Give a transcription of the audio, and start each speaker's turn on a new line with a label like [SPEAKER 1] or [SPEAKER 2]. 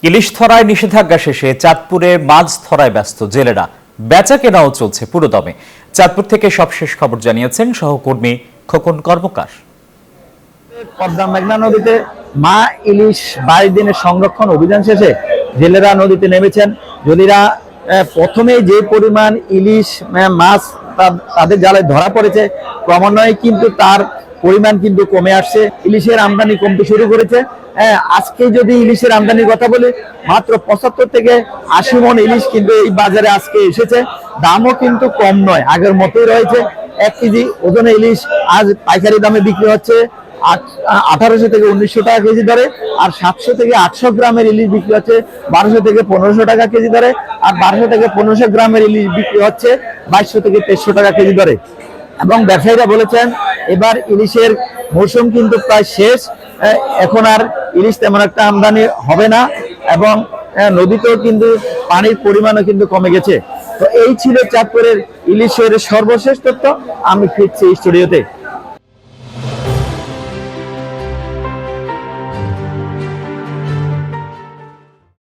[SPEAKER 1] ইলিশ ধরায় নিষেধাজ্ঞা শেষে চাঁদপুরে মাছ ধরায় ব্যস্ত জেলেরা। বেচা কেনাও চলছে পুরোদমে। চাঁদপুর থেকে সবশেষ খবর জানিয়েছেন সহকর্মী খোকন কর্মকার।
[SPEAKER 2] পদ্মা মেঘনা নদীতে মা ইলিশ 22 দিনের সংরক্ষণ অভিযান শেষে জেলেরা নদীতে নেমেছেন। জেলেরা প্রথমে যে পরিমাণ ইলিশ মাছ তাদের জালে ধরা পড়েছে, ক্রমান্বয়ে কিন্তু তার পরিমাণ কিন্তু কমে আসছে। ইলিশের আমদানি কমতে শুরু করেছে। আজকে যদি ইলিশের আমদানির কথা বলি, মাত্র 75 থেকে 80 মন ইলিশ কিন্তু এই বাজারে আজকে এসেছে। দামও কিন্তু কম নয়, আগের মতোই রয়েছে। 1 কেজি ওজনে ইলিশ আজ পাইকারি দামে বিক্রি হচ্ছে 1800 থেকে 1900 টাকা কেজি দরে, আর 700 থেকে 800 গ্রামের ইলিশ বিক্রি হচ্ছে 1200 থেকে 1500 টাকা কেজি দরে, আর 1200 থেকে 1500 গ্রামের ইলিশ বিক্রি হচ্ছে 2200 থেকে 2300 টাকা কেজি দরে। এবং ব্যবসায়ীরা বলেছেন এবার ইলিশের মৌসুম কিন্তু প্রায় শেষ, এখন আর ইলিশ তেমন একটা আমদানি হবে না, এবং নদীতেও কিন্তু পানির পরিমাণও কিন্তু কমে গেছে। তো এই ছিল চাঁদপুরের ইলিশের সর্বশেষ তথ্য। আমি ফিরছি স্টুডিওতে।